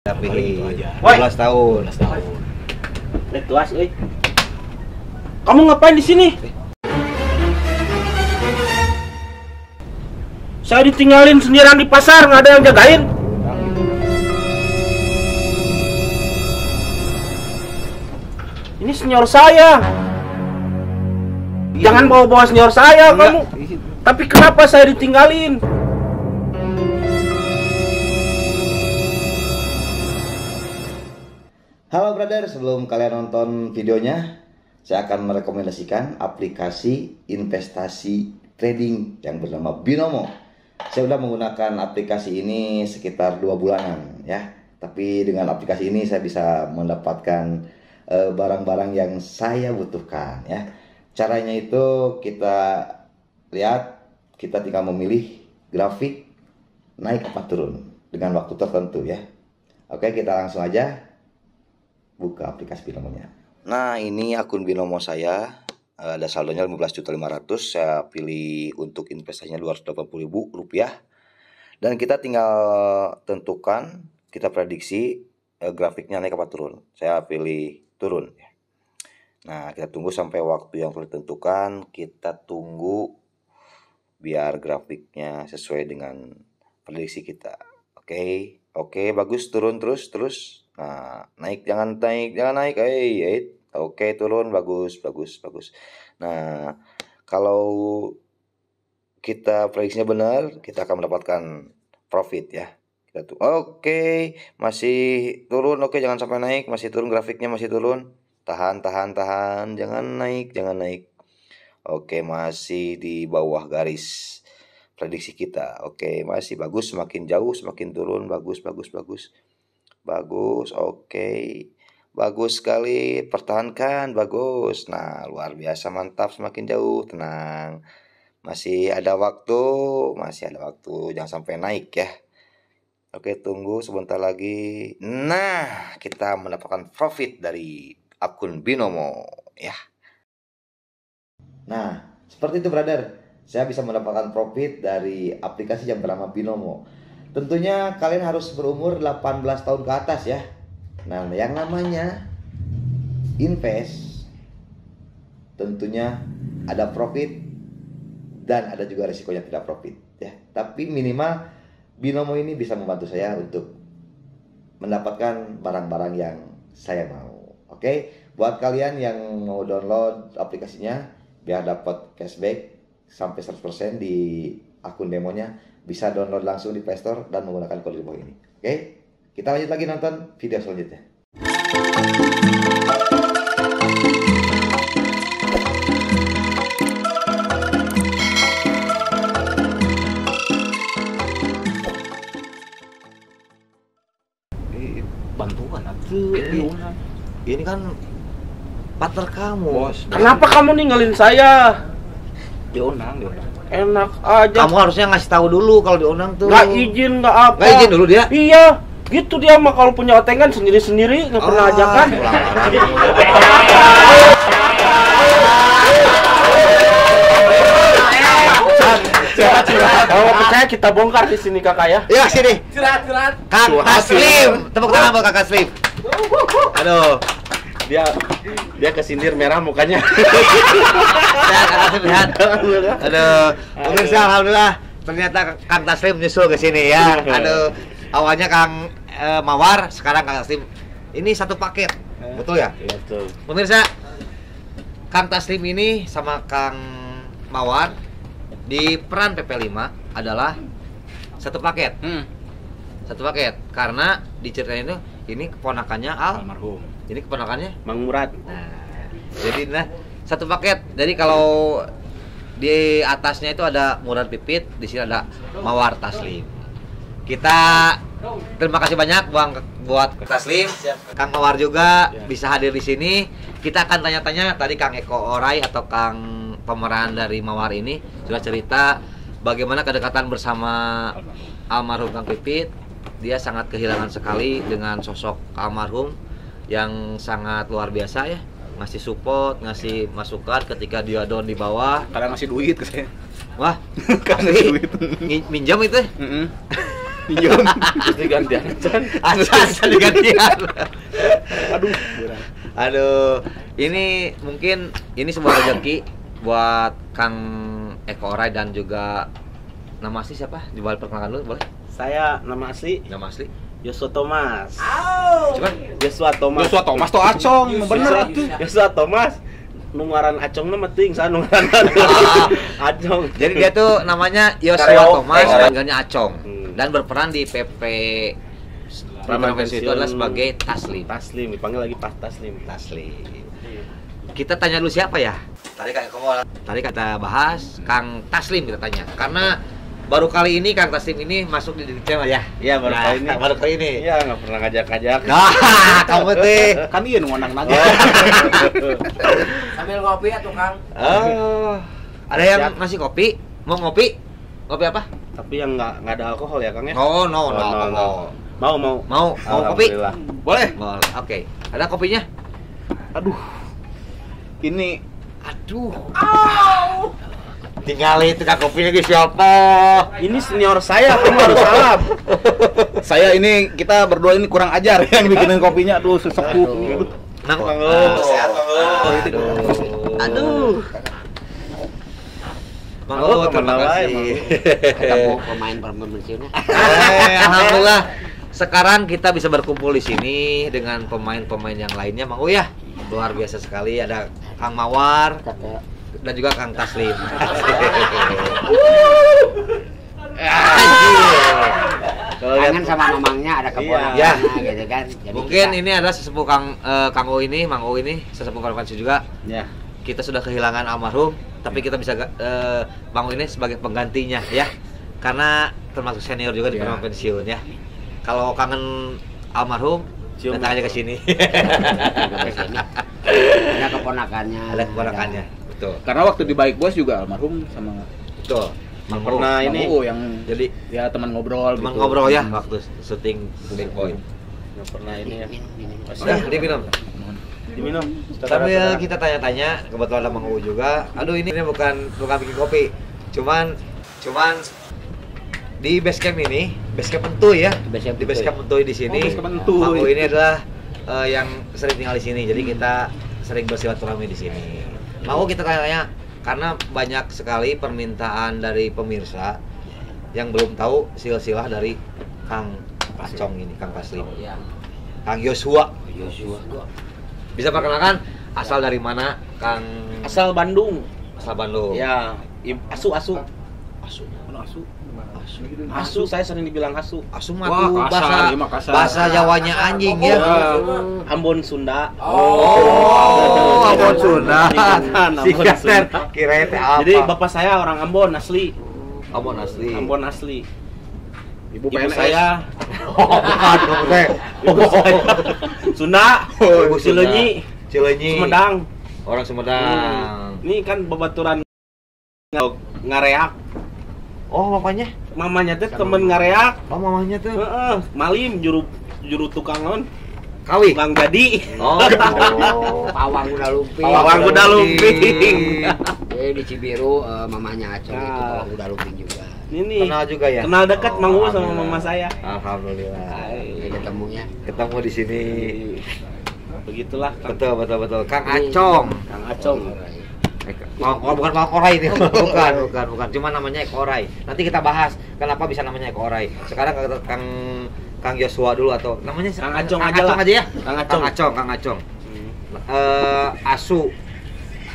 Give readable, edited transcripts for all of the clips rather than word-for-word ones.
Tapi Paling itu aja. 12 tahun. 12 tahun. Rek tuas euy. Kamu ngapain di sini? Saya ditinggalin sendirian di pasar, nggak ada yang jagain. Ini senior saya. Jangan bawa-bawa senior saya kamu. Tapi kenapa saya ditinggalin? Halo brother, sebelum kalian nonton videonya, saya akan merekomendasikan aplikasi investasi trading yang bernama Binomo. Saya sudah menggunakan aplikasi ini sekitar 2 bulanan ya. Tapi dengan aplikasi ini saya bisa mendapatkan barang-barang yang saya butuhkan ya. Caranya itu kita lihat, kita tinggal memilih grafik naik apa turun dengan waktu tertentu ya. Oke, kita langsung aja buka aplikasi Binomonya. Nah, ini akun Binomo saya. Ada saldonya 15.500.000. Saya pilih untuk investasinya Rp280.000. Dan kita tinggal tentukan, kita prediksi grafiknya naik apa turun. Saya pilih turun. Nah, kita tunggu sampai waktu yang telah ditentukan. Kita tunggu biar grafiknya sesuai dengan prediksi kita. Oke, bagus, turun terus. Nah, naik jangan naik. Oke, turun, bagus. Nah, kalau kita prediksinya benar, kita akan mendapatkan profit ya. Kita tuh. Oke, masih turun. Oke, jangan sampai naik, masih turun, grafiknya masih turun. Tahan. Jangan naik. Oke, masih di bawah garis prediksi kita. Oke, masih bagus, semakin jauh semakin turun, bagus. Oke. Bagus sekali, pertahankan, bagus. Nah, luar biasa, mantap, semakin jauh, tenang. Masih ada waktu, jangan sampai naik ya. Oke, tunggu sebentar lagi. Nah, kita mendapatkan profit dari akun Binomo ya. Nah, seperti itu brother. Saya bisa mendapatkan profit dari aplikasi yang bernama Binomo. Tentunya kalian harus berumur 18 tahun ke atas ya. Nah, yang namanya invest tentunya ada profit dan ada juga risikonya tidak profit ya. Tapi minimal Binomo ini bisa membantu saya untuk mendapatkan barang-barang yang saya mau. Oke, buat kalian yang mau download aplikasinya biar dapat cashback sampai 100% di akun demonya, bisa download langsung di Play Store dan menggunakan kode di bawah ini. Oke, kita lanjut lagi nonton video selanjutnya. Bantuan atuh. Ini kan partner kamu. Bos. Kenapa kamu ninggalin saya? Diundang. Enak aja. Kamu harusnya ngasih tahu dulu kalau diundang tuh. Nggak izin, nggak apa. Nggak izin dulu dia? Iya, gitu dia mah kalau punya otengan sendiri-sendiri, nggak pernah ajakan. Kalau percaya kita bongkar di sini kakak ya. Ya sini. Curhat. Kang Taslim, tepuk tangan buat Kang Taslim. Aduh, Dia kesindir merah mukanya. sehat Kang Taslim, sehat. Aduh, pemirsa alhamdulillah ternyata Kang Taslim nyusul ke sini ya. Aduh, awalnya Kang Mawar, sekarang Kang Taslim. Ini satu paket. Betul ya? Iya tuh. Pemirsa, Kang Taslim ini sama Kang Mawar di peran PP5 adalah satu paket. Satu paket karena diceritain itu ini keponakannya Almarhum. ini keponakannya Mang Murad. jadi satu paket. Jadi kalau di atasnya itu ada Murad Pipit, di sini ada Mawar Taslim. Kita terima kasih banyak buat Taslim, Kang Mawar juga bisa hadir di sini. Kita akan tanya-tanya tadi Kang Eko Orai atau Kang pemeran dari Mawar ini sudah cerita bagaimana kedekatan bersama almarhum Kang Pipit. Dia sangat kehilangan sekali dengan sosok almarhum yang sangat luar biasa ya, ngasih support, ngasih masukan ketika dia down di bawah. Kadang ngasih duit ke saya. Wah, Kadang ngasih duit. minjam itu? Pinjam. Itu gantian. Acan digantian. Aduh. Aduh, ini mungkin ini sebuah rezeki buat Kang Eko Oray dan juga nama asli siapa? Coba perkenalkan dulu boleh? Saya nama asli Nama asli? Yosua Thomas. Coba. Yosua Thomas. Joshua Thomas tuh acong, bener atuh. Yosua Thomas. Nungaran acong nama ting, saya nungaran acong. Jadi dia tuh namanya Yosua Karyawan. Thomas, panggilannya Acong, dan berperan di PP Praman Pensiun itu adalah sebagai Taslim. Taslim, dipanggil lagi Pas Taslim. Taslim. Kita tanya dulu siapa ya? Tadi kita bahas Kang Taslim kita tanya. Karena baru kali ini Kang Taslim ini masuk di channel ya. Iya, baru kali ini. Baru kali ini. Iya, nggak pernah ngajak-ngajak. Kamu teh. Kan ieu nu ngonang nanya. Sambil ngopi atuh Kang. Oh. Ada yang ngasih kopi? Mau ngopi? Ngopi apa? Tapi yang nggak ada alkohol ya, Kang ya? Oh, no. Mau. Mau kopi? Alhamdulillah. Boleh. Boleh. Oke. Ada kopinya? Aduh. Ini Aduh. Tinggal itu Kang kopi lagi siapa? Ini senior saya, kamu harus salam. saya ini kita berdua ini kurang ajar yang bikinin kopinya aduh sesepuh. Nang Sehat, Bang. Aduh. Mangga, Terima kasih. Ketemu pemain pensiun. Alhamdulillah. Sekarang kita bisa berkumpul di sini dengan pemain-pemain yang lainnya, Mang ya. Luar biasa sekali, ada Kang Mawar dan juga Kang Taslim. Kangen sama mamangnya ada keponakannya gitu kan. Jadi Mungkin kita- ini adalah sesepuh Kang O ini, Mang O ini, sesepuh konvensi juga. Ya. Kita sudah kehilangan almarhum, tapi kita bisa Bang O ini sebagai penggantinya ya. Karena termasuk senior juga di program pensiun ya. Kalau kangen almarhum, Cium datang aja ke sini. ke sini. Ada keponakannya. Ada keponakannya. Betul. Karena waktu di Baik Bos juga almarhum sama Betul. Mang O. Pernah Bang ini Uu yang Jadi ya teman ngobrol teman gitu. ngobrol ya waktu syuting Big Point. nggak pernah ini ya. Udah, diminum. Diminum. Sambil kita tanya-tanya, kebetulan ada Mang U juga. Aduh, ini bukan bikin kopi. Cuman di base camp ini, base camp Entuy ya. Di base camp Entuy di sini. Oh, base camp Entuy. Mang U ini adalah yang sering tinggal di sini. Jadi kita sering bersilaturahmi di sini. Mang U kita tanya-tanya karena banyak sekali permintaan dari pemirsa yang belum tahu silsilah dari Kang Acong ini, Kang Taslim. Ya. Kang Yosua. Yosua. Bisa perkenalkan asal dari mana Kang? Asal Bandung. Asal Bandung. Ya, asu. Asu. Asu, saya sering dibilang asu. Asu mah Wah, tuh kasar, iya mah kasar. bahasa Jawanya anjing ya. Ambon Sunda. Oh, Ambon Sunda. Ambon Singkatan. Sunda. Kirain teh apa? Jadi bapak saya orang Ambon asli. Ambon asli. Ambon asli. Ibu Ibu PNS. saya Oh, bukan dong teh. Ibu saya Sunda. Ibu Sunda. Cileunyi. Cileunyi. Sumedang. Orang Sumedang. Ini kan babaturan ngareak. Oh, bapaknya? Mamanya teh temen ngareak. Oh, mamanya tuh. Heeh, Malim juru tukang non. Kawi. Tukang jadi. Oh. Pawang udah lumping. Pawang udah lumping. Di Cibiru mamanya Acong itu Nah. pawang udah lumping juga. Ini Kenal juga ya? Kenal dekat Mang Uwe sama Alhamdulillah. mama saya. Alhamdulillah. Ini ketemunya. Ketemu di sini. Begitulah Kang Betul. Kang Acong. Kang Acong. Bukan Eko Oray ini, bukan. Cuma namanya Eko Oray. Nanti kita bahas kenapa bisa namanya Eko Oray. Sekarang Kang Yosua dulu atau namanya Kang Acong Kang aja lah. aja ya. Kang Acong. Kang Acong. Asu,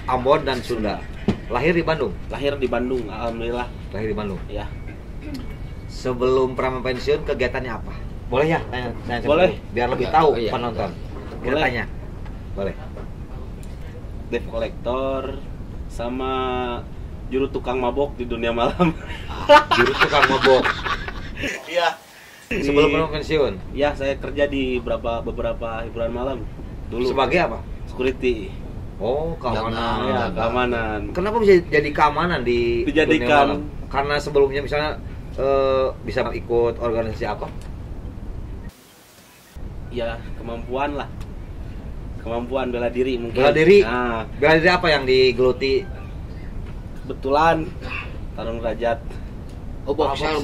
Ambon dan Sunda. Lahir di Bandung. Lahir di Bandung, alhamdulillah. Lahir di Bandung. Ya. Sebelum praman pensiun kegiatannya apa? Boleh ya? Tanya Boleh. biar lebih tahu Oh, iya. penonton. Kita Boleh. tanya. Boleh. Debt collector sama juru tukang mabok di dunia malam. Juru tukang mabok. Iya. Sebelum praman pensiun. Ya, saya kerja di beberapa hiburan malam dulu. Sebagai apa? Security. Oh, keamanan. Ya, keamanan. Kenapa bisa jadi keamanan di Dijadikan- dunia malam? Karena sebelumnya misalnya bisa ikut organisasi apa? Ya, kemampuan lah. Kemampuan bela diri mungkin. Bela diri. Nah, Bela diri apa yang digeluti? kebetulan tarung derajat. Oh, boxer.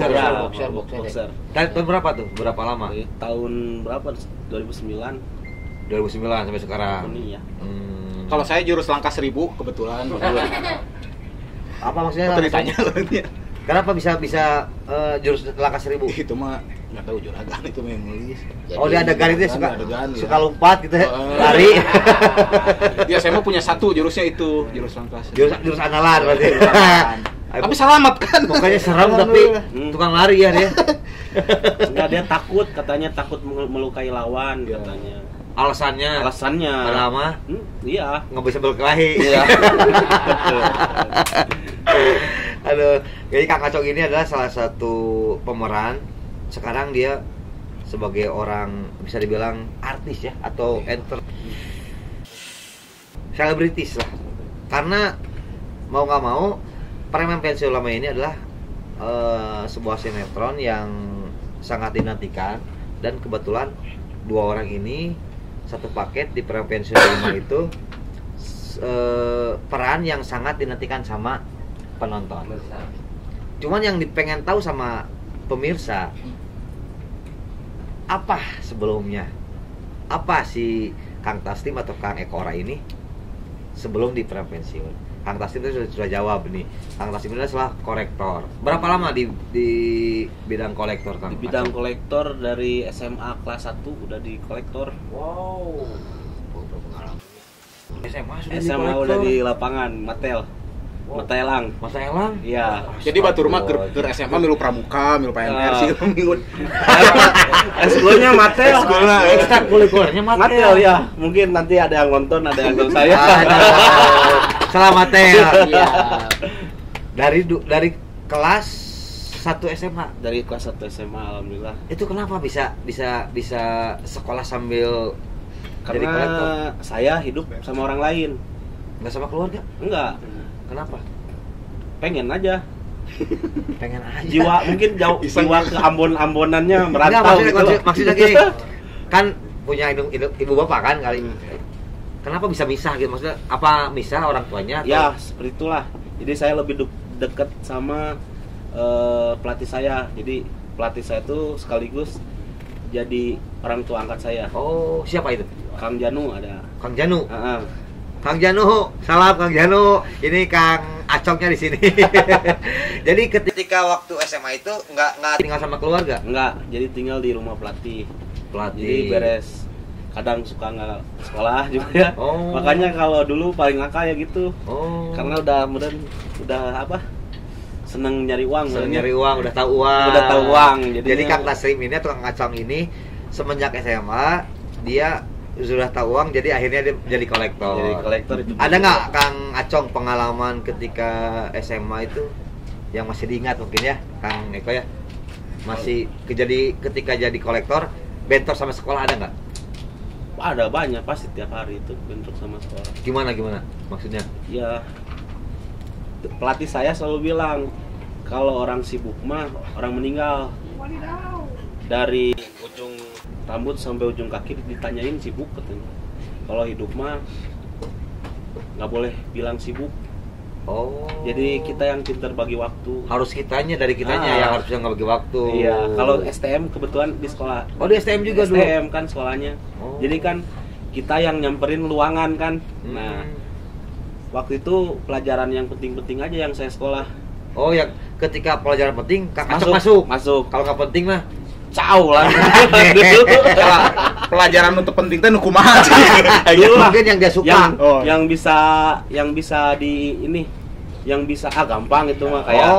Tahun berapa tuh? Berapa lama? Tahun berapa? 2009. 2009 sampai sekarang. Ini ya. Kalau saya jurus langkah 1000 kebetulan. Apa maksudnya? Ceritanya. Kenapa bisa jurus langkah 1000? Itu mah nggak tahu juragan itu yang nulis. Oh, dia ada garis suka adegan, suka lompat gitu ya. Lari. Ya saya mau punya satu jurusnya itu, jurus langkah 1000. Jurus andalan berarti. Tapi selamat kan? Pokoknya seram tapi tukang lari ya dia. Enggak, dia katanya takut melukai lawan katanya. Alasannya lama iya, nggak bisa berkelahi. Iya. Aduh, jadi Kang Acong ini adalah salah satu pemeran. Sekarang dia sebagai orang bisa dibilang artis ya atau selebritis lah. Karena mau nggak mau Preman Pensiun Lama ini adalah sebuah sinetron yang sangat dinantikan, dan kebetulan dua orang ini satu paket di Preman Pensiun Lama itu peran yang sangat dinantikan sama penonton. Cuman yang pengen tahu sama pemirsa, apa sebelumnya, apa si Kang Taslim atau Kang Ekora ini sebelum di Preman Pensiun? Kang Taslim itu sudah jawab nih. Kang Taslim itu adalah kolektor. Berapa lama di bidang kolektor, Kang? Di bidang kolektor dari SMA kelas 1 udah di kolektor. Wow. SMA udah di lapangan Matel. Matelang. Iya. Jadi batur mah ke SMA milu pramuka, milu PNR sih minggu. Eskulnya Matel. Ekstra-kurikulernya Matel ya. Mungkin nanti ada yang nonton, ada yang nonton saya. Selamat ya. Iya. Dari kelas 1 SMA. Dari kelas 1 SMA alhamdulillah. Itu kenapa bisa sekolah sambil jadi kolektor? Karena saya hidup sama orang lain. Enggak sama keluarga? Enggak. Kenapa? Pengen aja. Jiwa mungkin jiwa ke Ambon-ambonannya merantau gitu. Maksudnya gini. Kan punya ibu bapak kan kali. Kenapa bisa misah gitu? Maksudnya apa misah orang tuanya atau? Ya, seperti itulah. Jadi saya lebih dekat sama pelatih saya. Jadi pelatih saya itu sekaligus jadi orang tua angkat saya. Oh, siapa itu? Kang Janu ada. Kang Janu. Kang Janu, salam Kang Janu. Ini Kang Acongnya di sini. Jadi ketika waktu SMA itu nggak tinggal sama keluarga? Nggak, jadi tinggal di rumah pelatih. Jadi beres. Kadang suka nggak sekolah juga ya. Oh. Makanya kalau dulu paling nakal ya gitu. Oh. Karena udah apa? Seneng nyari uang. Udah tahu uang. Jadi Kang Taslim ini atau Kang Acong ini semenjak SMA dia sudah tahu uang, jadi akhirnya dia jadi kolektor. Itu. Ada nggak Kang Acong pengalaman ketika SMA itu yang masih diingat mungkin ya, Kang Eko ya? Masih ketika jadi kolektor, bentrok sama sekolah ada nggak? Ada banyak, pasti tiap hari itu bentrok sama sekolah. Gimana maksudnya? Ya, pelatih saya selalu bilang kalau orang sibuk mah orang meninggal. Dari ujung rambut sampai ujung kaki ditanyain sibuk katanya. Kalau hidup mah nggak boleh bilang sibuk. Oh. Jadi kita yang pintar bagi waktu. Harus kitanya yang harus yang bagi waktu. Iya. Kalau STM kebetulan di sekolah. Oh, di STM juga dulu. STM kan sekolahnya. Oh. Jadi kan kita yang nyamperin luangan kan. Nah, waktu itu pelajaran yang penting-penting aja yang saya sekolah. Oh, yang ketika pelajaran penting Kang Acong masuk. Kalau nggak penting mah cau lah. Pelajaran untuk penting teh nu kumaha sih? Mungkin yang dia suka. Yang bisa di ini, yang bisa gampang itu mah kayak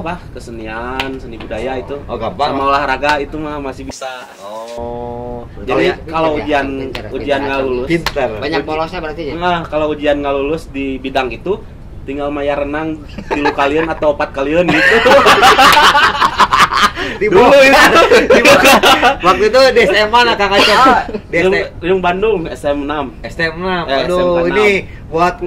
apa? Kesenian, seni budaya itu. Oh, gampang. Sama olahraga itu mah masih bisa. Oh. Jadi kalau ujian nggak lulus, pintar. Banyak bolosnya berarti ya? Nah, kalau ujian nggak lulus di bidang itu, tinggal mayar renang 3 kalian atau 4 kalian gitu. Dulu waktu itu di SMA lah Kang Acong. Di Bandung SM6. Aduh, ini buat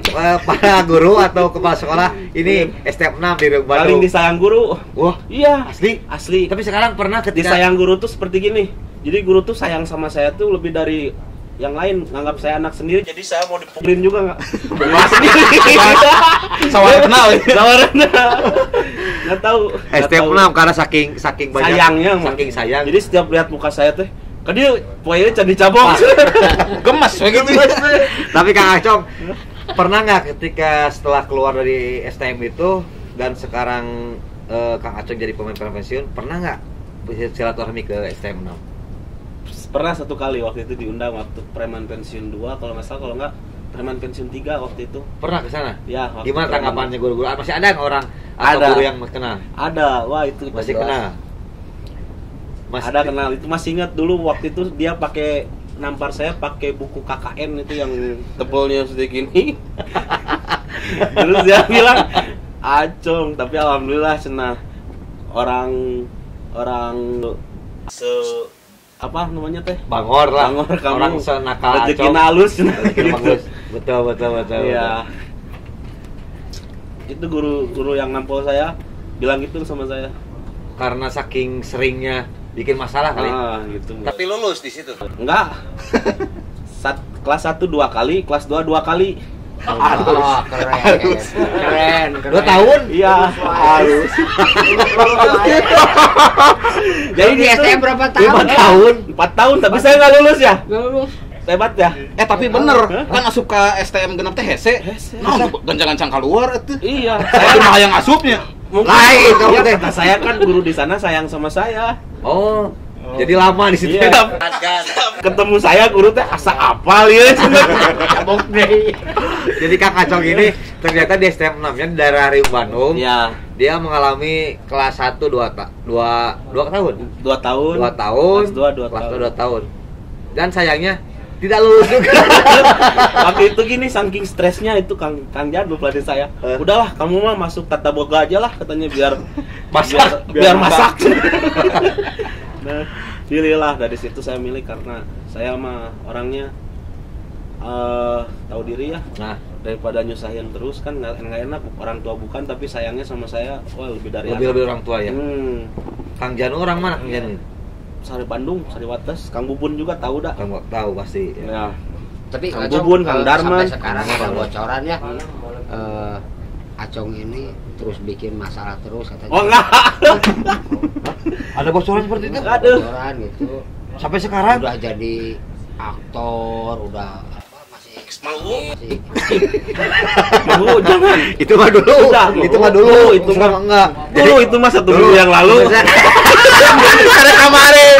para guru atau kepala sekolah ini SM6 di Bandung. Paling disayang guru. Wah, iya, asli. Tapi sekarang pernah ketika disayang guru tuh seperti gini. Jadi guru tuh sayang sama saya tuh lebih dari yang lain nganggap saya anak sendiri, jadi saya mau dipukulin juga nggak sendiri. Sawar kenal ya. Sawar kenal. Nggak tahu. STM 6 karena saking banyak sayangnya, saking sayang. Jadi setiap lihat muka saya teh, kan dia poinnya jadi cabong. Gemes begitu. Tapi Kang Acong, pernah nggak ketika setelah keluar dari STM itu dan sekarang Kang Acong jadi pemain pensiun, pernah nggak silaturahmi ke STM 6? Pernah satu kali, waktu itu diundang waktu preman pensiun 2 kalau nggak salah, kalau nggak preman pensiun 3 waktu itu. Pernah ke sana? Ya. Gimana tanggapannya guru-guru? Masih ada nggak orang atau ada. guru yang kenal? Ada, wah itu Masih jelas. kenal. Ada kenal, itu masih ingat dulu waktu itu dia pakai nampar saya pakai buku KKN itu yang tebelnya segini. Terus dia bilang Acong, tapi alhamdulillah cenah orang apa namanya teh? Bangor lah. Bangor kamu. Orang senakal Acong. Rezeki halus. Rezeki bagus. Betul. Iya. Itu guru yang nampol saya bilang gitu sama saya. Karena saking seringnya bikin masalah kali. Gitu. Tapi lulus di situ. Enggak. Kelas 1 2 kali, kelas 2 2 kali. Oh, keren. 2 tahun? Iya, halus. Jadi di STM berapa tahun? 5 tahun. 4 tahun, tapi saya nggak lulus ya. Nggak lulus. Hebat ya. Tapi bener, kan asup ke STM genep teh hese. Nah, gancang-gancang keluar itu. Iya. Saya cuma yang asupnya. Lain kamu Ya, teh. kata saya kan guru di sana sayang sama saya. Oh. Jadi lama di situ. Iya. Ketemu saya guru teh asa apal ya. Cabok deh. Jadi Kang Acong ini ternyata di STM 6-nya di daerah Riung Bandung. Iya. Dia mengalami kelas 1 2 tahun. 2 tahun. 2 tahun. Kelas 2 tahun. Dan sayangnya tidak lulus juga. Waktu itu gini, saking stresnya itu Kang Jadul pelatih saya. Udahlah, kamu mah masuk tata boga aja lah katanya biar masak. Nah, pilihlah. Dari situ saya milih karena saya mah orangnya tahu diri ya. Nah, Daripada nyusahin terus kan nggak enak, orang tua bukan tapi sayangnya sama saya wah lebih dari lebih orang tua ya. Kang Janu orang mana Kang Janu? Sari Bandung, Sari Wates, Kang Bubun juga tahu dah. Kang tahu pasti. Ya. Tapi Kang Acong, Bubun, Kang Darman. sampai sekarang ada bocoran ya. Acong ini terus bikin masalah terus katanya. Oh enggak. Ada bocoran seperti itu? Aduh. Bocoran gitu. Sampai sekarang? Udah jadi aktor, udah apa masih Mau jangan. Itu mah dulu. Udah, Itu mah dulu. Itu mah sekarang enggak. Dulu itu mah 1 minggu yang lalu. Ada kemarin.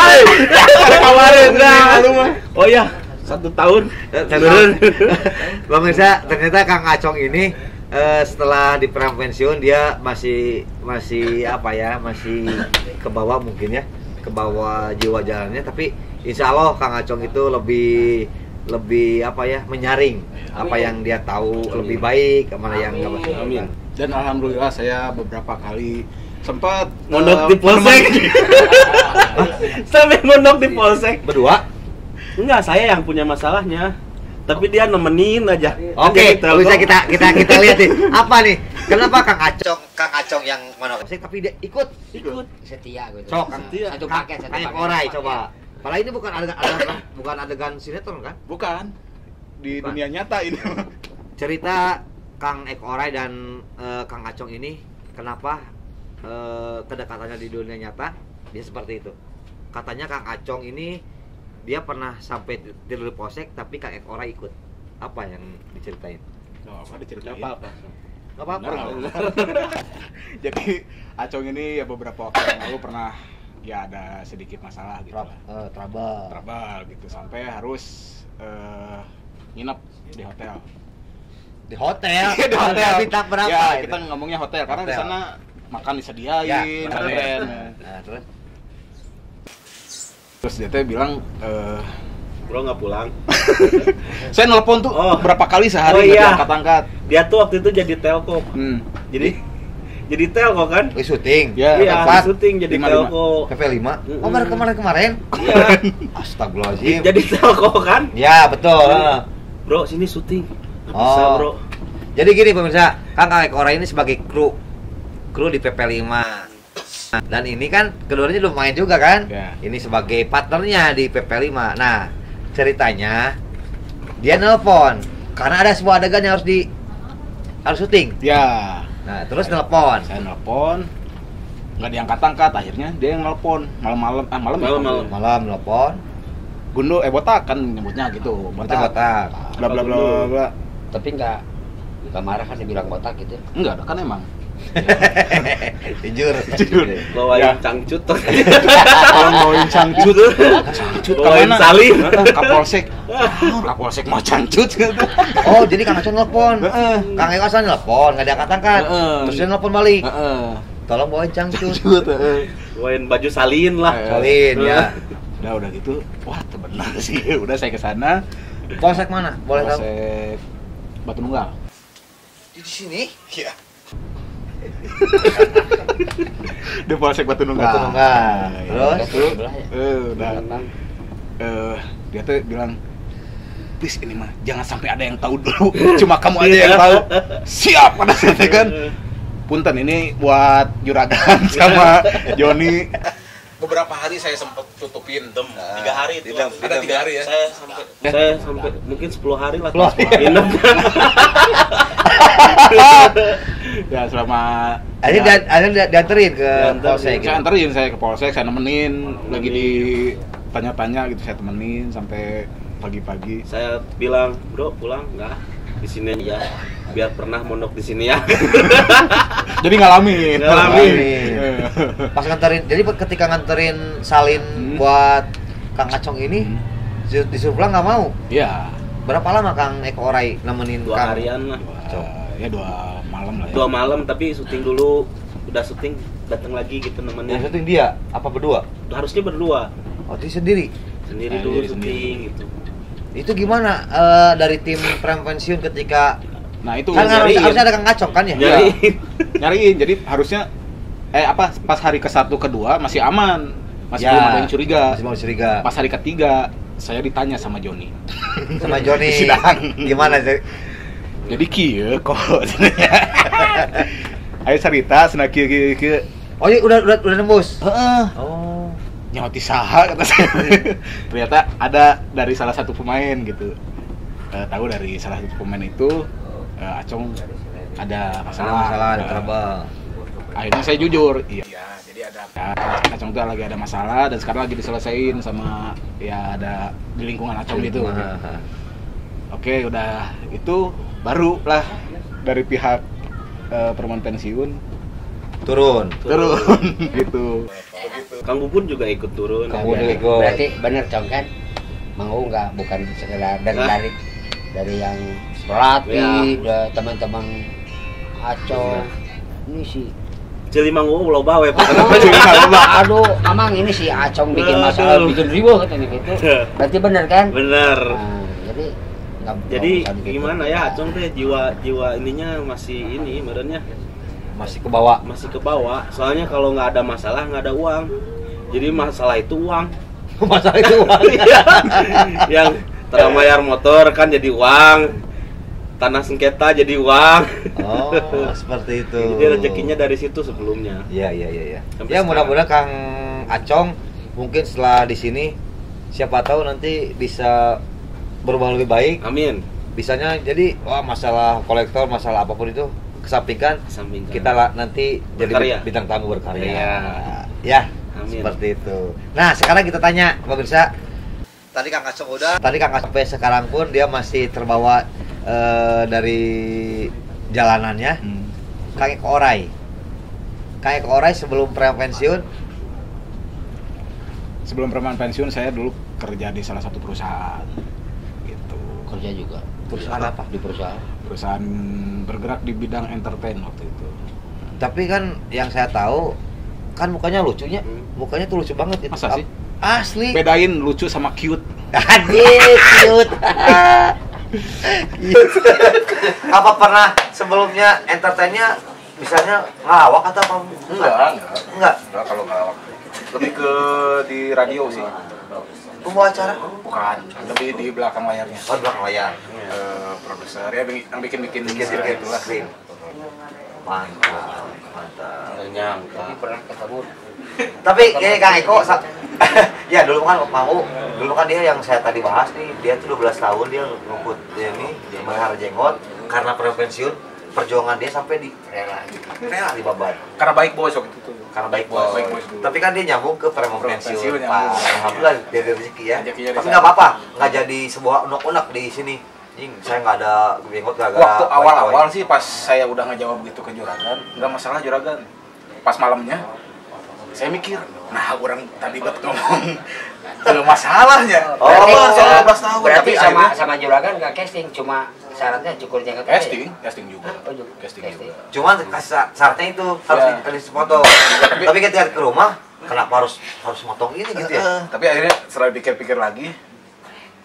Ada kemarin enggak. Oh iya, 1 tahun. Bang Mirza, ternyata Kang Acong ini setelah di pensiun dia masih apa ya, masih ke bawah mungkin ya, ke bawah jiwa jalannya, tapi insya Allah Kang Acong itu lebih apa ya, menyaring apa yang dia tahu lebih baik, mana yang nggak baik. Amin. Dan alhamdulillah saya beberapa kali sempat Mondok di polsek. Sampai mondok di polsek. Berdua? Enggak, saya yang punya masalahnya. Tapi dia nemenin aja. Oke, Nanti bisa kita lihat nih. Apa nih? Kenapa Kang Acong yang mana polsek tapi dia ikut setia gitu. Sok, Satu paket. Kayak Korai coba. Padahal ini bukan adegan sinetron kan? bukan di Bukan. dunia nyata ini. Cerita Kang Orai dan Kang Acong ini kenapa kedekatannya di dunia nyata dia seperti itu. Katanya Kang Acong ini dia pernah sampai tidur di polsek tapi Kang Orai ikut. Apa yang diceritain? Apa diceritain? apa-apa. Gak apa-apa. Jadi Acong ini ya beberapa waktu yang lalu pernah ya ada sedikit masalah gitu lah. Trouble gitu sampai harus nginep di hotel. Di hotel. Di hotel. Bintang berapa? Ya, itu? kita ngomongnya hotel karena di Hotel. sana makan disediain, Ya, keren. Nah, terus Terus dia teh bilang Bro nggak pulang. saya nelpon tuh Oh. berapa kali sehari Oh, nggak iya. diangkat-angkat. Dia tuh waktu itu jadi telco. Jadi telco kan? syuting. Ya, Iya, tempat. syuting jadi 5. telco. PP5. Mm-mm. Oh, kemarin. Iya. Astagfirullahaladzim. Jadi telco kan? Ya, betul. Bro, sini syuting. Nggak Oh. bisa, Bro. Jadi gini pemirsa, Kang Orai ini sebagai kru di PP5. Dan ini kan keduanya lumayan juga kan? Ya. Ini sebagai partnernya di PP5. Nah, ceritanya Dia nelpon karena ada sebuah adegan yang harus syuting. Ya. Nah, terus nelpon. Saya nelpon, nggak diangkat-angkat. Akhirnya dia yang nelpon malam. Malam nelpon. Gundo, botak kan nyebutnya gitu. Botak. Bla bla bla bla. Tapi nggak marah kan dibilang botak gitu. Enggak, kan emang. Jujur. Bawain cangcut. Kalau bawain cangcut Bawain salin. Kapolsek mau cangcut gitu. Oh, jadi Kang Acong nelpon. Kang Eko asal nelpon, nggak diangkat-angkat. Terus dia nelpon balik. Tolong bawain cangcut. Bawain baju salin lah. Salin ya. Udah gitu. Wah, benar sih. Udah saya ke sana. Polsek mana? Boleh tahu? Polsek Batu Nunggal. Di sini? Iya. Di Polsek Batu Nunggal. Terus dia tuh bilang, please ini mah jangan sampai ada yang tahu dulu. Cuma kamu aja yang tahu. Siap pada saat itu kan. Punten ini buat Juragan sama Joni. Beberapa hari saya sempat tutupin 3 hari itu. Ada 3 hari ya. Saya sampai mungkin 10 hari lah. Ya selama Akhirnya dianterin ke Polsek. Saya anterin saya ke Polsek, saya nemenin lagi ditanya-tanya gitu, saya temenin sampai pagi-pagi. Saya bilang, "Bro, pulang enggak? Di sini ya. Biar pernah mondok di sini ya." Jadi ngalamin. Pas nganterin, jadi ketika nganterin salin buat Kang Acong ini disuruh pulang nggak mau. Iya. Berapa lama Kang Eko Orai nemenin 2 Kang? harian lah. Ya 2 malam lah ya. 2 malam tapi syuting dulu. Udah syuting datang lagi gitu nemenin. Yang syuting dia apa berdua? Harusnya berdua. Oh, dia sendiri. Sendiri dulu syuting gitu. Itu gimana dari tim prevention ketika itu kan harusnya ada Kang Acong kan ya? Nyariin. Jadi harusnya pas hari ke-1 ke-2 masih aman. Masih belum ada yang curiga. Pas hari ke-3 saya ditanya sama Joni. Sama Joni. Sidang. Gimana sih? Jadi kieu kok. Ayo cerita cenah kieu. Oh, iya udah nembus. Oh. Nyauti saha kata saya. Ternyata ada dari salah satu pemain gitu. Tahu dari salah satu pemain itu Acong ada masalah, ada trouble. Akhirnya saya jujur, iya, jadi ada Acong tuh lagi ada masalah dan sekarang lagi diselesain sama ya ada di lingkungan Acong gitu. Oke, udah itu baru lah dari pihak perempuan pensiun turun gitu. Kang Bubun juga ikut turun. Berarti bener Cong kan? Mau nggak bukan sekedar dari yang pelatih, teman-teman Acong. Ini sih Cilimanggu loba we. Aduh, amang ini si Acong bikin masalah, bikin riweuh katanya gitu. Berarti bener kan? Bener. Nah, jadi gimana ya Acong teh jiwa ininya masih ini merenya masih ke bawah. Soalnya kalau nggak ada masalah nggak ada uang. Jadi masalah itu uang. Yang bayar motor kan jadi uang. Tanah sengketa jadi uang. Oh, seperti itu. Jadi rezekinya dari situ sebelumnya. Iya. Ya mudah-mudahan Kang Acong mungkin setelah di sini siapa tahu nanti bisa berubah lebih baik. Amin. Bisanya jadi masalah kolektor, masalah apapun itu kesampingkan. Kita nanti jadi bintang tamu berkarya. Ya. Amin. Seperti itu. Nah, sekarang kita tanya pemirsa. Tadi Kang Acong sampai sekarang pun dia masih terbawa dari jalanannya. Kang Eko Orai sebelum pensiun saya dulu kerja di salah satu perusahaan gitu. Kerja juga perusahaan apa? Di perusahaan bergerak di bidang entertain waktu itu. Tapi kan yang saya tahu kan mukanya lucunya tuh lucu banget itu. Masa sih? Asli. Bedain lucu sama cute. Cute. Apa pernah sebelumnya entertainnya misalnya ngelawak atau apa? Enggak Kalau ngelawak lebih ke di radio sih. Pembawa acara? Bukan, lebih di belakang layarnya. Oh, belakang layar. Produser ya yang bikin itulah. Mantap. Nyangka. pernah ketemu. Tapi ini Kang Eko Ya dulu kan mau, dulu kan dia yang saya tadi bahas nih, dia tuh 12 tahun dia ngikut ini melihara jenggot karena pensiun perjuangan dia sampai di rela di babat. Karena baik bos waktu itu. Karena baik bos. Tapi kan dia nyambung ke pensiun. Alhamdulillah jadi rezeki ya. Tapi nggak apa-apa, nggak jadi sebuah unek-unek di sini. Saya nggak ada jenggot gara-gara. Waktu awal-awal sih pas saya udah ngejawab gitu ke juragan, nggak masalah juragan. Pas malamnya saya mikir, nah orang tadi buat ngomong masalahnya. Oh, soal 12 tahun. Berarti tapi sama juragan nggak casting, cuma syaratnya cukur jenggot. Casting juga. Casting juga. Cuman syaratnya itu harus foto. Tapi ketika ke rumah, kenapa harus motong ini gitu ya? Tapi akhirnya setelah pikir-pikir lagi,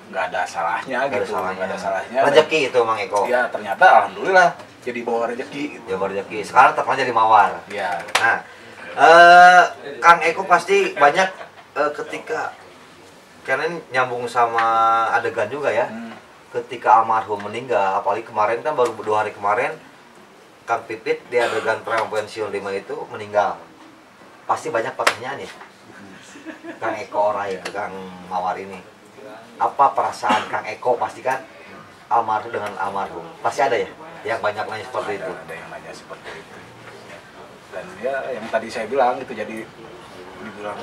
nggak ada salahnya gitu. Nggak ada salahnya. Rezeki itu Mang Eko. Ya ternyata alhamdulillah jadi bawa rezeki. Gitu. Bawa rezeki. Sekarang terkenal jadi mawar. Iya. Nah, Kang Eko pasti banyak ketika karena nyambung sama adegan juga ya. Ketika almarhum meninggal, apalagi kemarin kan baru 2 hari kemarin Kang Pipit di adegan pensiun 5 itu meninggal. Pasti banyak pertanyaan ya. Kang Eko Orai, Kang Mawar ini. Apa perasaan Kang Eko pasti kan almarhum dengan almarhum. Pasti ada ya yang banyak nanya seperti itu. Ada yang nanya seperti itu. Dan ya yang tadi saya bilang itu jadi dibilang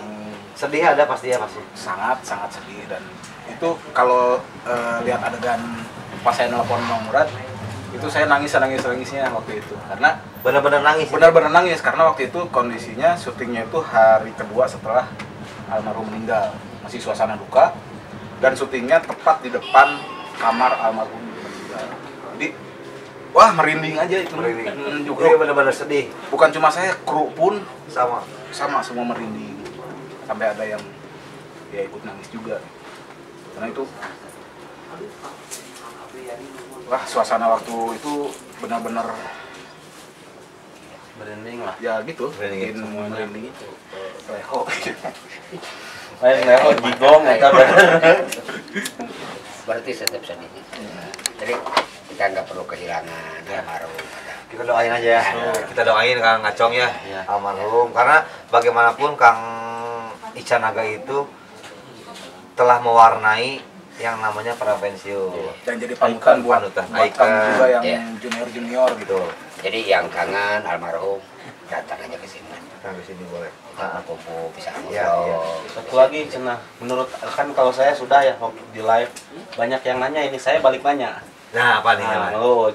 sedih ada pasti ya pasti. Sangat sedih dan itu kalau lihat adegan pas saya nelpon Bang Murad itu saya nangisnya waktu itu karena benar-benar nangis karena waktu itu kondisinya syutingnya itu hari kedua setelah almarhum meninggal, masih suasana duka dan syutingnya tepat di depan kamar almarhum meninggal. Jadi wah merinding aja itu. Juga benar-benar sedih. Bukan cuma saya, kru pun sama semua merinding. Sampai ada yang ya ikut nangis juga. Karena itu wah suasana waktu itu benar-benar Merinding lah. ya gitu. Merinding. Merinding itu. Leho. Main leho jigong eta Berarti tetap sedih. Jadi kita nggak perlu kehilangan almarhum. Kita doain aja ya. Kita doain Kang Acong ya, almarhum. Karena bagaimanapun Kang Ica Naga itu telah mewarnai yang namanya pensiun. Dan jadi panutan buat kamu juga yang junior gitu. Jadi yang kangen almarhum datang aja ke sini. Datang ke sini boleh. Kumpul bisa Iya. ngobrol. Satu lagi cenah, menurut kan kalau saya sudah ya di live banyak yang nanya ini, saya balik nanya. Nah, apa nih?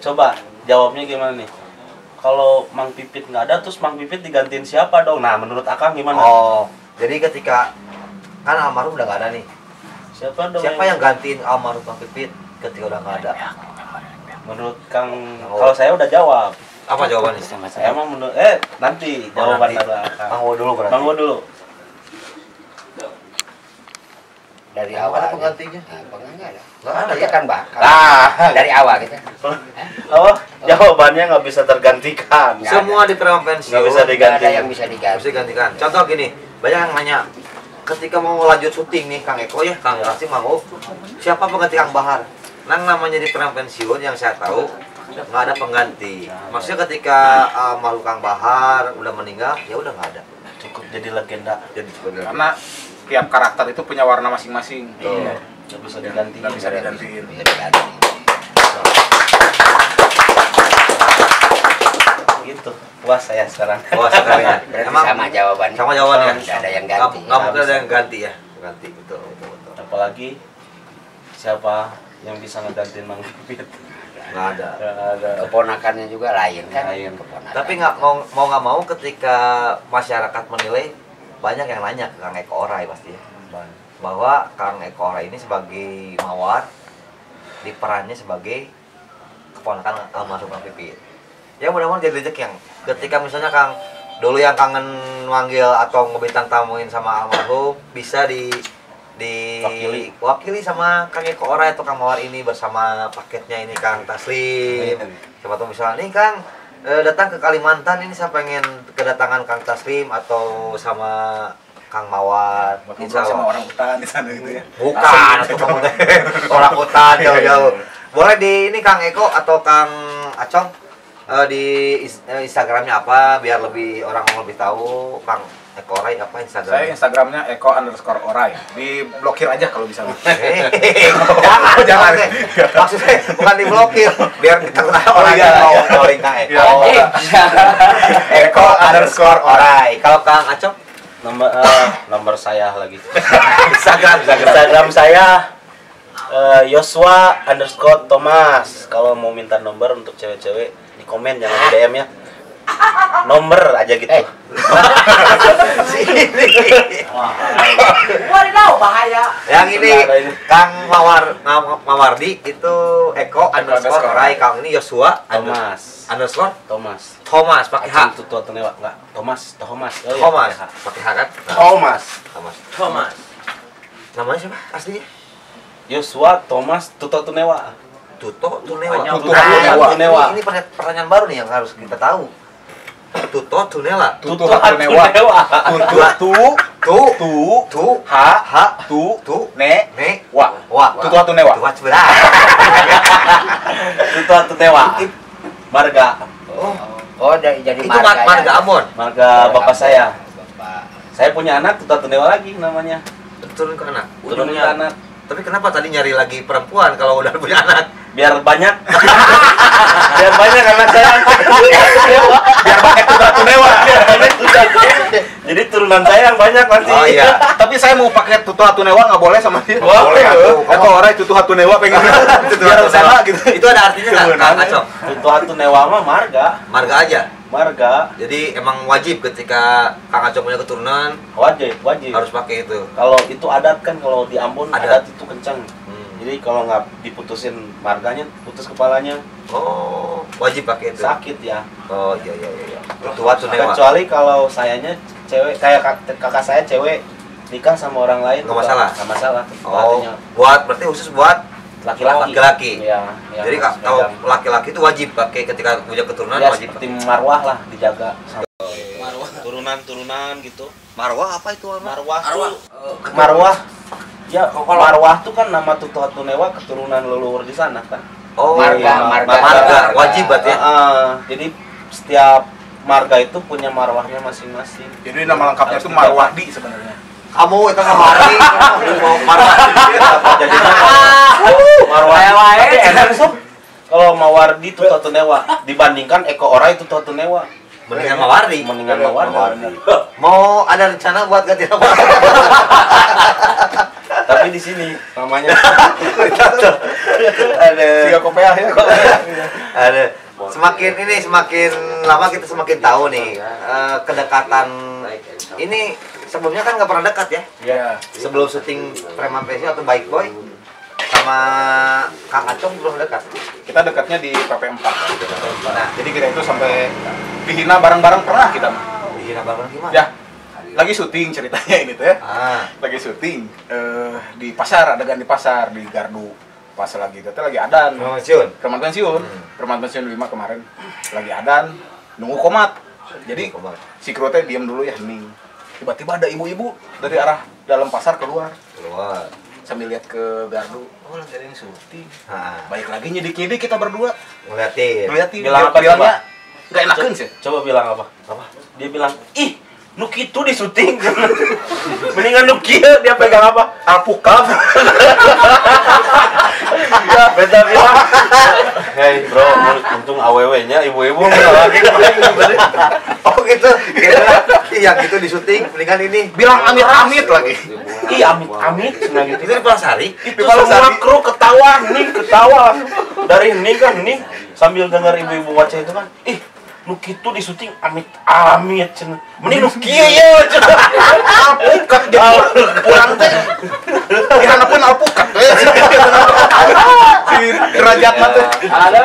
Coba jawabnya gimana nih? Kalau Mang Pipit nggak ada, terus Mang Pipit digantiin siapa dong? Nah, menurut Akang gimana? Oh, jadi ketika kan almarhum udah nggak ada nih. Siapa yang gantiin almarhum Kang Pipit ketika udah nggak ada? Menurut Kang, kalau saya udah jawab. Apa jawabannya? Saya emang menurut nanti jawaban dari Akang. Mang Wo dulu berarti. Mang Wo dulu. Dari awal. Ada penggantinya? Enggak ada. Nggak ada Kita ya? kan dari awal kita. Oh, jawabannya nggak bisa tergantikan. Semua di pensiun Nggak bisa diganti. Nggak ada yang bisa diganti. Bisa digantikan. Contoh gini, banyak yang nanya ketika mau lanjut syuting nih Kang Eko ya, Kang Rasim mau siapa pengganti Kang Bahar? Nang namanya di pensiun yang saya tahu nggak ada pengganti. Maksudnya ketika almarhum Kang Bahar udah meninggal, ya udah nggak ada. Cukup jadi legenda. Karena tiap karakter itu punya warna masing-masing. Iya. Nggak bisa diganti. Nggak bisa digantiin. Gitu. Puas saya sekarang. Wah, sekarang ya. Berarti sama jawabannya. Sama jawabannya. Nggak ada yang ganti. Nggak mungkin ada yang ganti ya. Ganti betul. Apalagi siapa yang bisa ngegantiin Mang Pipit? Nggak ada. Keponakannya juga lain kan. Lain. Keponakan. Tapi nggak mau ketika masyarakat menilai, banyak yang nanya ke Kang Eko Orai pasti ya, bahwa Kang Eko Orai ini sebagai mawar di perannya sebagai keponakan almarhum Kang Pipit. Ya mudah-mudahan jadi rezeki yang ketika misalnya Kang dulu yang kangen manggil atau ngebintang tamuin sama almarhum bisa wakili sama Kang Eko Orai atau Kang Mawar ini bersama paketnya ini Kang Taslim. Siapa tahu misalnya nih Kang datang ke Kalimantan ini saya pengen kedatangan Kang Taslim atau sama Kang Mawar. Insya Allah sama orang hutan di sana gitu ya. Bukan, atau kamu orang hutan jauh-jauh. Boleh di ini Kang Eko atau Kang Acong di Instagramnya apa biar lebih orang lebih tahu Kang Eko Orai apa Instagram? Saya Instagramnya eko_orai. Diblokir aja kalau bisa. Jangan. Maksudnya bukan diblokir, biar kita kenal orang yang mau calling ke Eko. Eko_orai. Kalau Kang Acong? Nomor saya lagi. Instagram saya Yosua_Thomas. Kalau mau minta nomor untuk cewek-cewek di komen, jangan di DM ya. Nomor aja gitu. Waduh, bahaya. Yang ini Kang Mawardi itu Eko_orai. Kang ini Yosua Thomas pakai H. Tutu Tunewa enggak? Thomas. Thomas pakai H kan? Thomas. Namanya siapa aslinya? Yosua Thomas Tutu Tunewa. Tuto Tunewa. Ini pertanyaan baru nih yang harus kita tahu. Tuto Tunela. Tutu Tunewa. Tutu Tunewa. Marga. Oh, jadi Itu marga Amon. Marga bapak saya. Saya punya anak Tutu Tunewa lagi namanya. Turun ke anak. Turun ke anak. Tapi kenapa tadi nyari lagi perempuan kalau udah punya anak? Biar banyak. Biar banyak anak saya. Biar pakai Tutu Tunewa. Jadi turunan saya yang banyak nanti. Oh iya. Tapi saya mau pakai Tutu Tunewa nggak boleh sama dia. Boleh atuh. Eko Orai Tutu Tunewa pengen. Biar sama gitu. Itu ada artinya nggak, Kang Acong? Tutu Tunewa mah marga. Marga aja. Marga. Jadi emang wajib ketika Kang Acong punya keturunan Wajib. harus pakai itu. Kalau itu adat kan, kalau di Ambon Adat. adat itu kencang. Jadi kalau nggak diputusin marganya, putus kepalanya, Oh, wajib pakai itu. sakit ya. Oh iya. Tutua Tunewa. Kecuali kalau sayanya cewek, kayak kakak saya cewek nikah sama orang lain, Nggak masalah? Nggak masalah. Oh, Artinya berarti khusus buat laki-laki. Iya. Ya, Jadi harus kalau pegang. laki-laki itu wajib pakai ketika punya keturunan Ya, wajib. seperti marwah lah, dijaga. Turunan gitu. Marwah apa itu? Marwah. Ya, marwah tuh kan nama Tutu Tunewa, keturunan leluhur di sana kan. Oh, Marga. wajib berarti ya. Jadi setiap marga itu punya marwahnya masing-masing. Jadi nama lengkapnya itu Marwadi sebenarnya. Kamu itu ngamari. Marwah. Jadinya marwah. Tapi enak sob. Kalau Mawardi Tutu Tunewa dibandingkan Eko Orai Tutu Tunewa. Mendingan Mawardi. Mendingan Mawardi. Mau ada rencana buat ganti nama? Tapi di sini namanya Ada. Tiga kopiah ya. Ada. Semakin lama kita semakin tahu nih kedekatan ini. Sebelumnya kan nggak pernah dekat ya. Iya. Sebelum syuting Preman Pensil atau Baik Boy sama Kang Acong belum dekat. Kita dekatnya di PP4. Nah, Jadi kita itu sampai dihina bareng-bareng pernah kita mah. dihina banget gimana? Ya, lagi syuting ceritanya ini tuh ya. Lagi syuting di pasar, adegan di pasar di Gardu. Pas lagi itu lagi adan. Preman pensiun. Preman pensiun 5 kemarin. Lagi adan, nunggu komat. Jadi si kru teh diam dulu ya, hening. Tiba-tiba ada ibu-ibu dari arah dalam pasar keluar sambil lihat ke Gardu. Oh, lagi ada yang syuting. Baik lagi nyidik-nyidik kita berdua. Ngeliatin. Bilang apa, bilangnya nggak enakan sih. Coba bilang apa? Dia bilang, "Ih, nu kitu di syuting." Mendingan nu kieu, dia pegang apa? Alpukat. Beta bilang, "Hei, bro, untung AWW-nya ibu-ibu lagi." Oh gitu. Iya gitu di syuting mendingan ini. Bilang amit-amit lagi. Ih, amit-amit cenah gitu. Itu di Palasari. Itu semua kru ketawa dari hening kan hening sambil dengar ibu-ibu wacah itu kan. Ih, nu kitu di syuting amit-amit cenah. Mending nu kieu ye cenah. Alpukat jadi pulang teh. Dihanapun alpukat. Si derajat mah teh. Ada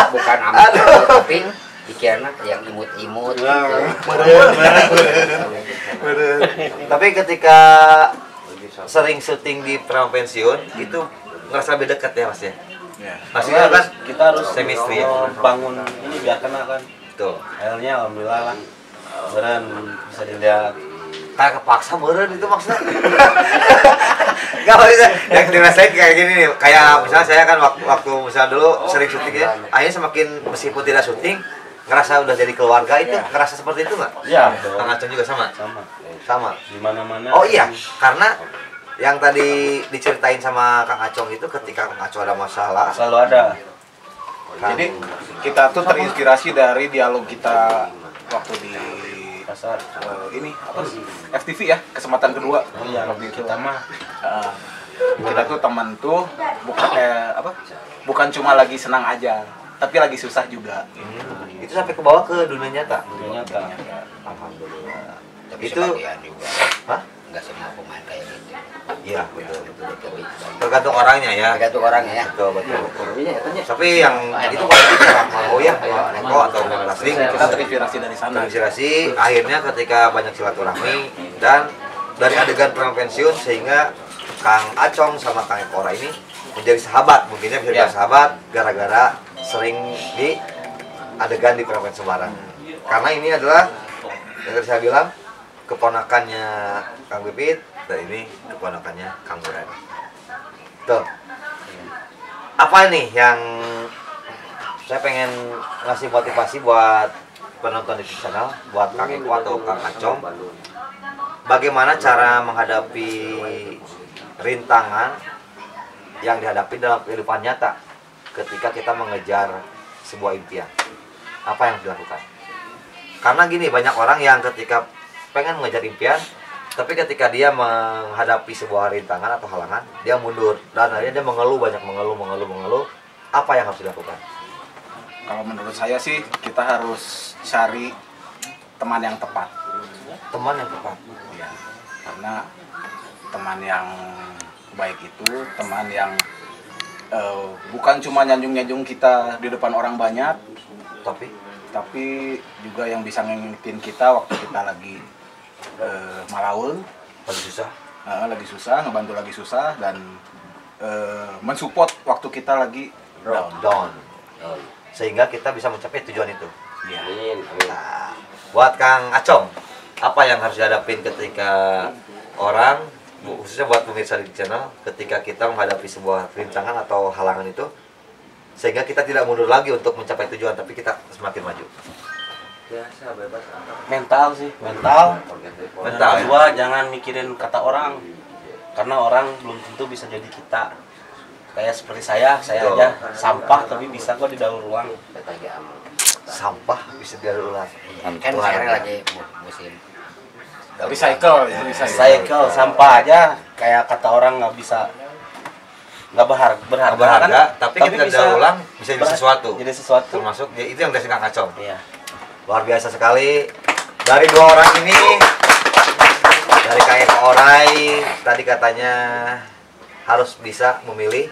bukan amat tapi dikirana yang imut-imut gitu. Tapi ketika sering syuting di Preman Pensiun itu ngerasa lebih dekat ya Mas ya. Maksudnya kan kita harus chemistry ya. bangun ini biar kena kan. Tuh. Akhirnya alhamdulillah lah. Beneran bisa dilihat. Kayak kepaksa meureun itu maksudnya. Enggak bisa. Yang dirasain kayak gini nih. Kayak misalnya saya kan waktu misalnya dulu sering syuting ya. Akhirnya semakin meskipun tidak syuting, ngerasa udah jadi keluarga itu ngerasa seperti itu nggak? Iya. Kang Acong juga sama. Sama. Di mana-mana. Oh iya, karena yang tadi diceritain sama Kang Acong itu ketika Kang Acong ada masalah Selalu ada. Jadi kita tuh terinspirasi dari dialog kita waktu di Pasar. ini apa sih? FTV ya, kesempatan kedua. Iya, lebih kita mah. Kita tuh teman tuh bukan cuma lagi senang aja, tapi lagi susah juga. itu sampai ke bawah ke dunia nyata. Ternyata. Alhamdulillah. Tapi Itu sebagian juga. Hah? Enggak semua pemain kayak gitu. Iya, betul. Tergantung orangnya ya. Tergantung orangnya ya. Betul. Tapi yang itu pasti mau ya, Eko atau wrestling Kita terinspirasi dari sana. terinspirasi akhirnya ketika banyak silaturahmi dan dari adegan pensiun sehingga Kang Acong sama Kang Ekora ini menjadi sahabat, mungkinnya bisa jadi sahabat gara-gara sering di adegan di pensi Semarang. Karena ini adalah yang tadi saya bilang keponakannya Kang Pipit dan ini keponakannya Kang Buran. Tuh. Apa nih yang saya pengen ngasih motivasi buat penonton di channel, buat Kang Eko atau Kang Acong, bagaimana cara menghadapi rintangan yang dihadapi dalam kehidupan nyata ketika kita mengejar sebuah impian. Apa yang dilakukan? Karena gini, banyak orang yang ketika pengen mengejar impian, tapi ketika dia menghadapi sebuah rintangan atau halangan, dia mundur dan akhirnya dia mengeluh, banyak mengeluh. Apa yang harus dilakukan? Kalau menurut saya sih kita harus cari teman yang tepat. Teman yang tepat. Ya, karena teman yang baik itu teman yang bukan cuma nyanjung-nyanjung kita di depan orang banyak, tapi juga yang bisa ngingetin kita waktu kita lagi malaul, lagi susah, ngebantu lagi susah, dan mensupport waktu kita lagi down. Sehingga kita bisa mencapai tujuan itu. Ya. Nah, buat Kang Acong, apa yang harus dihadapin ketika orang, khususnya buat pemirsa di channel, ketika kita menghadapi sebuah rintangan atau halangan itu, sehingga kita tidak mundur lagi untuk mencapai tujuan, tapi kita semakin maju. Mental sih, mental. Mental. Kedua, jangan mikirin kata orang, karena orang belum tentu bisa jadi kita. Kayak seperti saya Betul. aja sampah tapi bisa kok didaur ulang. Sampah bisa didaur ulang. Kan sekarang lagi musim Recycle. Cycle sampah aja kayak kata orang nggak berharga kan? Tapi kita daur ulang bisa jadi sesuatu. Jadi sesuatu. Termasuk ya, itu yang dari Kang Acong. Iya. Luar biasa sekali dari dua orang ini. Dari Kang Orai tadi katanya harus bisa memilih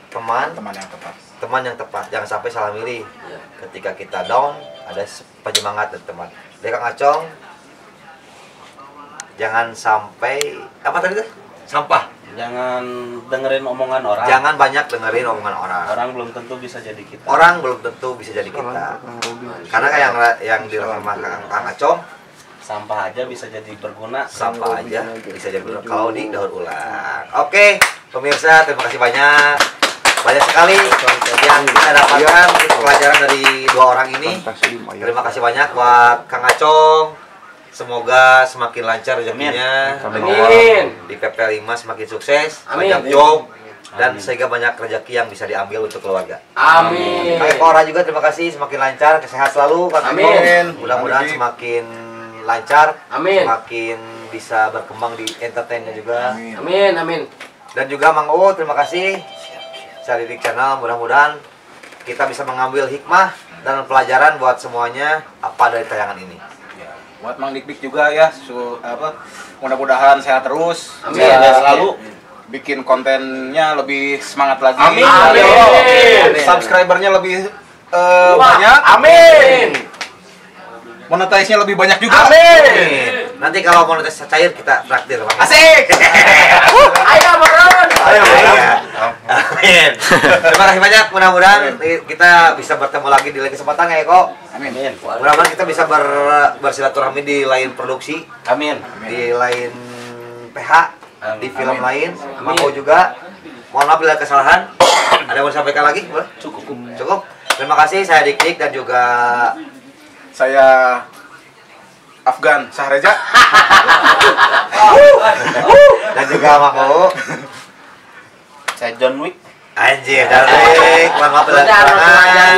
teman yang tepat, jangan sampai salah milih. Ketika kita down ada penyemangat dan teman. Dari Kang Acong, jangan sampai apa tadi tuh? Sampah. Jangan dengerin omongan orang. Jangan banyak dengerin omongan orang. Orang belum tentu bisa jadi kita. Karena kayak yang direfirman Kang Acong, sampah aja bisa jadi berguna. Sampah aja bisa jadi berguna kalau didaur ulang. Oke, pemirsa, terima kasih banyak. Banyak sekali yang kita dapatkan pelajaran dari dua orang ini. Terima kasih banyak buat Kang Acong. Semoga semakin lancar rezekinya. Amin. Di PP5 semakin sukses, Amin. banyak job, dan sehingga banyak rezeki yang bisa diambil untuk keluarga. Amin. Kang Ekora juga terima kasih, semakin lancar, sehat selalu Kang Eko. Amin. Mudah-mudahan semakin lancar, Amin. semakin bisa berkembang di entertainnya juga. Amin. Dan juga Mang U, terima kasih. Saridik Channel, mudah-mudahan kita bisa mengambil hikmah dan pelajaran buat semuanya apa dari tayangan ini. Ya, buat Mang Dik juga ya, mudah-mudahan sehat terus. Amin. Sehat selalu. Bikin kontennya lebih semangat lagi. Amin. Subscribernya lebih banyak. Amin. Monetize-nya lebih banyak juga. Amin. Nanti kalau monetis cair kita traktir. Asik. Ayo Baron. Amin. Terima kasih banyak. Mudah-mudahan kita bisa bertemu lagi di lain kesempatan ya Eko. Amin. Mudah-mudahan kita bisa bersilaturahmi di lain produksi, Amin. di lain PH, di film Amin. lain. Mau juga. Mohon maaf bila ada kesalahan. Ada yang mau disampaikan lagi? Boleh? Cukup. Cukup. Terima kasih, saya Dik dan juga Saya Afgan Sahreja. Dan juga Mako. Saya John Wick. Anjir, Dalek, maaf kedatangan.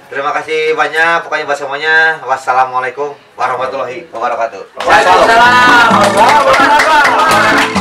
Terima kasih banyak. Pokoknya buat semuanya. Wassalamualaikum warahmatullahi wabarakatuh. Waalaikumsalam warahmatullahi wabarakatuh.